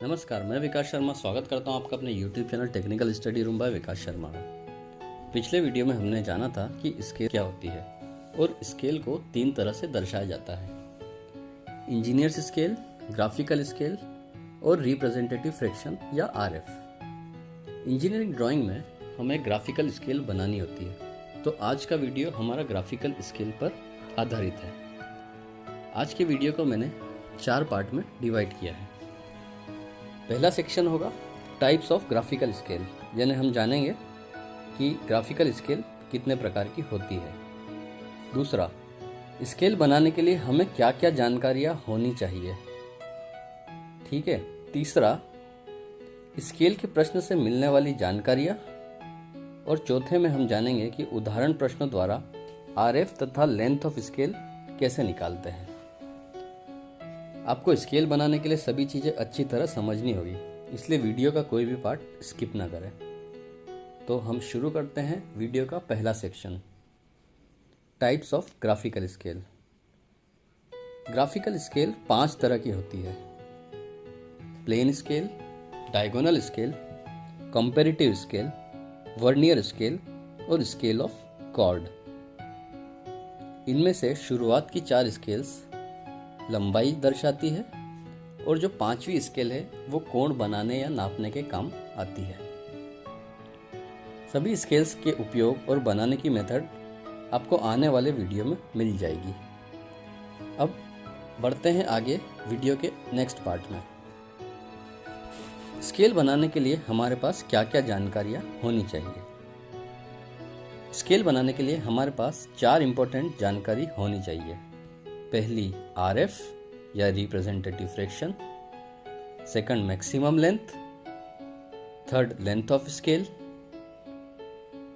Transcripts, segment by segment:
नमस्कार, मैं विकास शर्मा स्वागत करता हूं आपका अपने YouTube चैनल technical study room by Vikas Sharma में। पिछले वीडियो में हमने जाना था कि स्केल क्या होती है और स्केल को तीन तरह से दर्शाया जाता है: इंजीनियर्स स्केल, ग्राफिकल स्केल और रिप्रेजेंटेटिव फ्रैक्शन या RF। इंजीनियरिंग ड्राइंग में हमें ग्राफिकल स्केल बनानी होती है, तो आज का वीडियो हमारा ग्राफिकल स्केल पर आधारित है। आज के वीडियो को मैंने 4 पार्ट में डिवाइड किया है। पहला सेक्शन होगा टाइप्स ऑफ ग्राफिकल स्केल, यानी हम जानेंगे कि ग्राफिकल स्केल कितने प्रकार की होती है। दूसरा, स्केल बनाने के लिए हमें क्या क्या जानकारियाँ होनी चाहिए, ठीक है। तीसरा, स्केल के प्रश्न से मिलने वाली जानकारियाँ। और चौथे में हम जानेंगे कि उदाहरण प्रश्नों द्वारा RF तथा लेंथ ऑफ स्केल कैसे निकालते हैं। आपको स्केल बनाने के लिए सभी चीज़ें अच्छी तरह समझनी होगी, इसलिए वीडियो का कोई भी पार्ट स्किप ना करें। तो हम शुरू करते हैं वीडियो का पहला section, types of graphical scale. Graphical scale 5 तरह की होती है: plain scale, diagonal scale, comparative scale, vernier scale और स्केल ऑफ कॉर्ड। इनमें से शुरुआत की 4 स्केल्स लंबाई दर्शाती है और जो 5वीं स्केल है वो कोण बनाने या नापने के काम आती है। सभी स्केल्स के उपयोग और बनाने की मेथड आपको आने वाले वीडियो में मिल जाएगी। अब बढ़ते हैं आगे वीडियो के नेक्स्ट पार्ट में। स्केल बनाने के लिए हमारे पास क्या क्या जानकारियाँ होनी चाहिए। स्केल बनाने के लिए हमारे पास 4 इंपॉर्टेंट जानकारी होनी चाहिए। पहली RF या representative fraction, second maximum length, third length of scale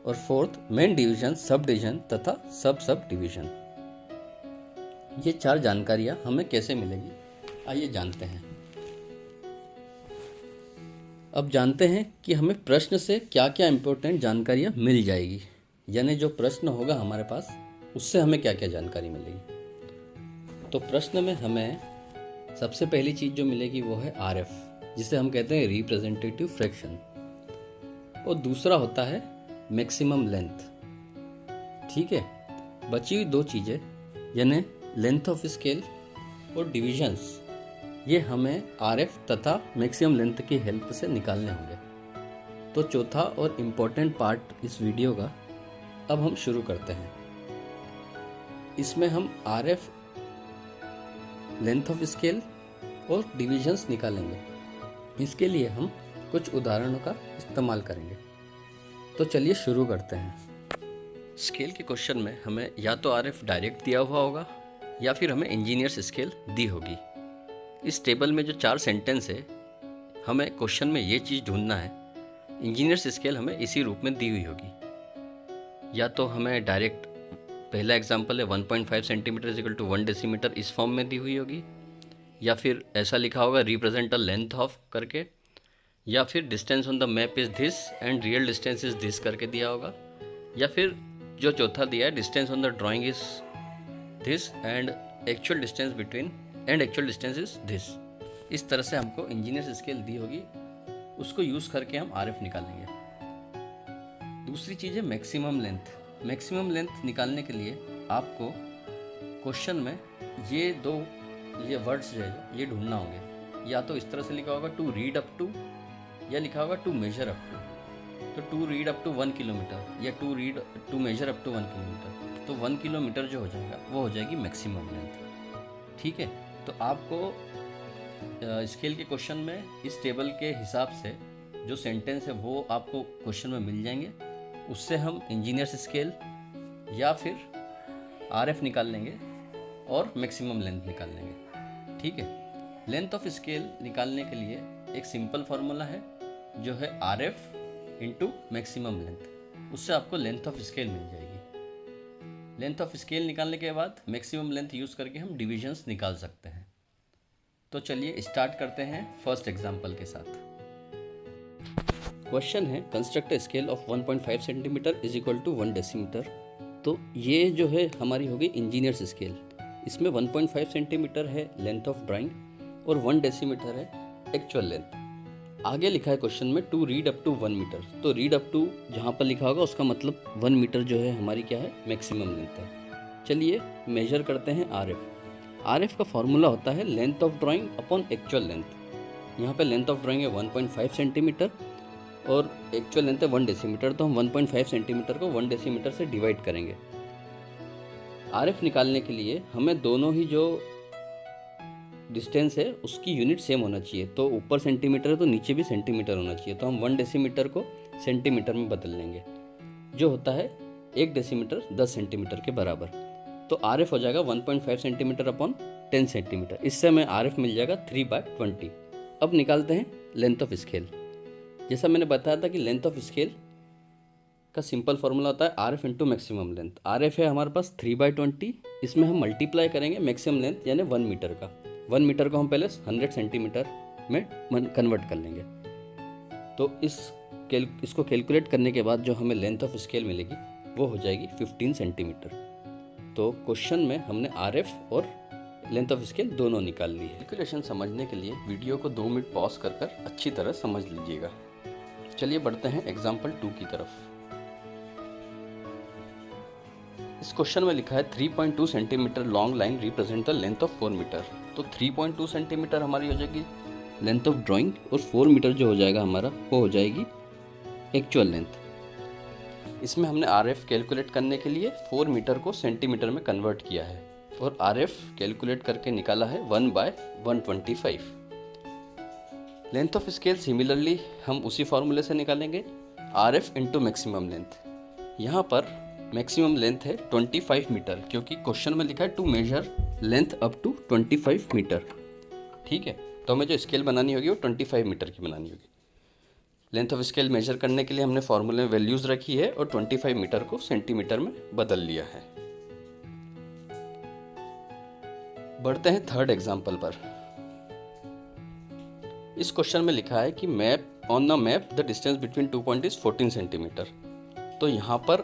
और fourth main division, sub division तथा सब डिवीजन। ये 4 जानकारियां हमें कैसे मिलेगी, आइए जानते हैं। अब जानते हैं कि हमें प्रश्न से क्या क्या इंपॉर्टेंट जानकारियां मिल जाएगी, यानी जो प्रश्न होगा हमारे पास उससे हमें क्या क्या जानकारी मिलेगी। तो प्रश्न में हमें सबसे पहली चीज़ जो मिलेगी वो है RF, जिसे हम कहते हैं रिप्रेजेंटेटिव फ्रैक्शन, और दूसरा होता है मैक्सिमम लेंथ, ठीक है। बची हुई 2 चीज़ें यानी लेंथ ऑफ स्केल और डिविजन्स, ये हमें RF तथा मैक्सिमम लेंथ की हेल्प से निकालने होंगे। तो चौथा और इम्पोर्टेंट पार्ट इस वीडियो का अब हम शुरू करते हैं। इसमें हम RF, लेंथ ऑफ स्केल और डिविजन्स निकालेंगे। इसके लिए हम कुछ उदाहरणों का इस्तेमाल करेंगे। तो चलिए शुरू करते हैं। स्केल के क्वेश्चन में हमें या तो RF डायरेक्ट दिया हुआ होगा या फिर हमें इंजीनियर्स स्केल दी होगी। इस टेबल में जो 4 सेंटेंस है, हमें क्वेश्चन में ये चीज़ ढूंढना है, इंजीनियर्स स्केल हमें इसी रूप में दी हुई होगी। या तो हमें डायरेक्ट, पहला एग्जाम्पल है 1.5 centimetre is equal to 1 decimetre, इस फॉर्म में दी हुई होगी, या फिर ऐसा लिखा होगा रिप्रेजेंट अ लेंथ ऑफ करके, या फिर distance on the map is this and real distance is this करके दिया होगा, या फिर जो चौथा दिया है distance on the drawing is this and actual distance between and actual distance is this. इस तरह से हमको इंजीनियर्स स्केल दी होगी, उसको यूज़ करके हम RF निकालेंगे। दूसरी चीज़ है मैक्सिमम लेंथ। मैक्सिमम लेंथ निकालने के लिए आपको क्वेश्चन में ये वर्ड्स जो है ये ढूंढना होंगे। या तो इस तरह से लिखा होगा टू रीड अप टू, या लिखा होगा टू मेजर अप टू। तो to read up to 1 kilometre या to measure up to 1 kilometre, तो 1 किलोमीटर जो हो जाएगा वो हो जाएगी मैक्सिमम लेंथ, ठीक है। तो आपको स्केल के क्वेश्चन में इस टेबल के हिसाब से जो सेंटेंस है वो आपको क्वेश्चन में मिल जाएंगे। उससे हम इंजीनियर्स स्केल या फिर RF निकाल लेंगे और मैक्सिमम लेंथ निकाल लेंगे, ठीक है। लेंथ ऑफ स्केल निकालने के लिए एक सिंपल फार्मूला है जो है RF इंटू मैक्सिमम लेंथ, उससे आपको लेंथ ऑफ स्केल मिल जाएगी। लेंथ ऑफ स्केल निकालने के बाद मैक्सिमम लेंथ यूज़ करके हम डिविजन्स निकाल सकते हैं। तो चलिए स्टार्ट करते हैं फर्स्ट एग्जाम्पल के साथ। क्वेश्चन है construct a scale of 1.5 centimetre is equal to 1 decimetre. तो ये जो है हमारी होगी इंजीनियर्स स्केल। इसमें 1.5 सेंटीमीटर है लेंथ ऑफ ड्राइंग और 1 डेसीमीटर है एक्चुअल लेंथ। आगे लिखा है क्वेश्चन में to read up to 1 metre. तो रीड अप टू जहाँ पर लिखा होगा उसका मतलब 1 मीटर जो है हमारी क्या है, मैक्सिमम लेंथ है। चलिए मेजर करते हैं आर एफ का फॉर्मूला होता है length of drawing upon actual length. यहाँ पे लेंथ ऑफ ड्राइंग है 1.5 सेंटीमीटर और एक्चुअल लेंथ है 1 डेसीमीटर। तो हम 1.5 सेंटीमीटर को 1 डेसीमीटर से डिवाइड करेंगे। आर एफ निकालने के लिए हमें दोनों ही जो डिस्टेंस है उसकी यूनिट सेम होना चाहिए। तो ऊपर सेंटीमीटर है तो नीचे भी सेंटीमीटर होना चाहिए। तो हम 1 डेसीमीटर को सेंटीमीटर में बदल लेंगे, जो होता है 1 डेसीमीटर 10 सेंटीमीटर के बराबर। तो आर एफ हो जाएगा 1.5 सेंटीमीटर अपॉन 10 सेंटीमीटर। इससे हमें आर एफ मिल जाएगा 3/20। अब निकालते हैं लेंथ ऑफ स्केल। जैसा मैंने बताया था कि लेंथ ऑफ स्केल का सिंपल फार्मूला होता है R F into maximum length. R F है हमारे पास 3/20, इसमें हम मल्टीप्लाई करेंगे मैक्सिमम लेंथ यानी 1 मीटर का। 1 मीटर को हम पहले 100 सेंटीमीटर में कन्वर्ट कर लेंगे। तो इसको कैलकुलेट करने के बाद जो हमें लेंथ ऑफ स्केल मिलेगी वो हो जाएगी 15 सेंटीमीटर। तो क्वेश्चन में हमने आर एफ और लेंथ ऑफ स्केल दोनों निकाल ली है। कैलकुलेशन समझने के लिए वीडियो को 2 मिनट पॉज कर अच्छी तरह समझ लीजिएगा। चलिए बढ़ते हैं एग्जाम्पल 2 की तरफ। इस क्वेश्चन में लिखा है 3.2 centimetre long line represent the length of 4 metre. तो 3.2 सेंटीमीटर हमारी हो जाएगी लेंथ ऑफ ड्राइंग और 4 मीटर जो हो जाएगा हमारा वो हो जाएगी एक्चुअल लेंथ। इसमें हमने आर एफ कैलकुलेट करने के लिए 4 मीटर को सेंटीमीटर में कन्वर्ट किया है और आर एफ कैलकुलेट करके निकाला है 1/125। लेंथ ऑफ स्केल सिमिलरली हम उसी फॉर्मूले से निकालेंगे, R F into maximum length. यहाँ पर मैक्सिमम लेंथ है 25 मीटर, क्योंकि क्वेश्चन में लिखा है to measure length up to 25 metre. ठीक है, तो हमें जो स्केल बनानी होगी वो 25 मीटर की बनानी होगी। लेंथ ऑफ स्केल मेजर करने के लिए हमने फॉर्मूले में वैल्यूज़ रखी है और 25 मीटर को सेंटीमीटर में बदल लिया है। बढ़ते हैं थर्ड एग्जाम्पल पर। इस क्वेश्चन में लिखा है कि map on the map the distance between 2 point is 14 centimetre. तो यहाँ पर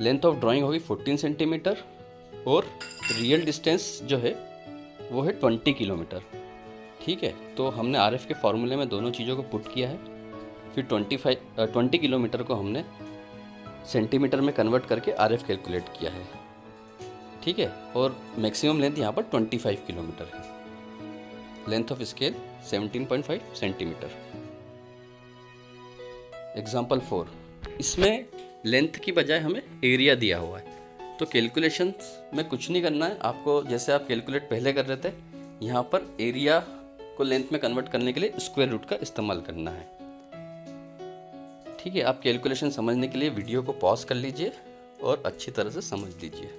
लेंथ ऑफ ड्राइंग होगी 14 सेंटीमीटर और रियल डिस्टेंस जो है वो है 20 किलोमीटर। ठीक है, तो हमने आर एफ के फॉर्मूले में दोनों चीज़ों को पुट किया है, फिर 20 किलोमीटर को हमने सेंटीमीटर में कन्वर्ट करके आर एफ कैलकुलेट किया है। ठीक है, और मैक्सिमम लेंथ यहाँ पर 25 किलोमीटर है। Length of scale 17.5 centimetre. Example 4, इसमें लेंथ की बजाय हमें एरिया दिया हुआ है। तो कैलकुलेशन में कुछ नहीं करना है आपको, जैसे आप कैलकुलेट पहले कर रहे थे, यहाँ पर एरिया को लेंथ में कन्वर्ट करने के लिए स्क्वायर रूट का इस्तेमाल करना है। ठीक है, आप कैलकुलेशन समझने के लिए वीडियो को पॉज कर लीजिए और अच्छी तरह से समझ लीजिए।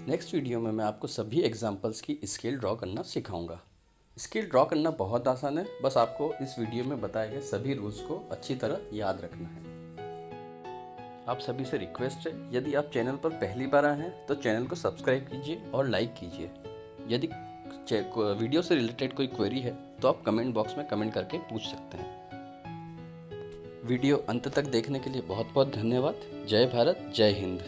नेक्स्ट वीडियो में मैं आपको सभी एग्जाम्पल्स की स्केल ड्रॉ करना सिखाऊंगा। स्केल ड्रॉ करना बहुत आसान है, बस आपको इस वीडियो में बताए गए सभी रूल्स को अच्छी तरह याद रखना है। आप सभी से रिक्वेस्ट है, यदि आप चैनल पर पहली बार आए हैं तो चैनल को सब्सक्राइब कीजिए और लाइक कीजिए। यदि वीडियो से रिलेटेड कोई क्वेरी है तो आप कमेंट बॉक्स में कमेंट करके पूछ सकते हैं। वीडियो अंत तक देखने के लिए बहुत बहुत धन्यवाद। जय भारत, जय हिंद।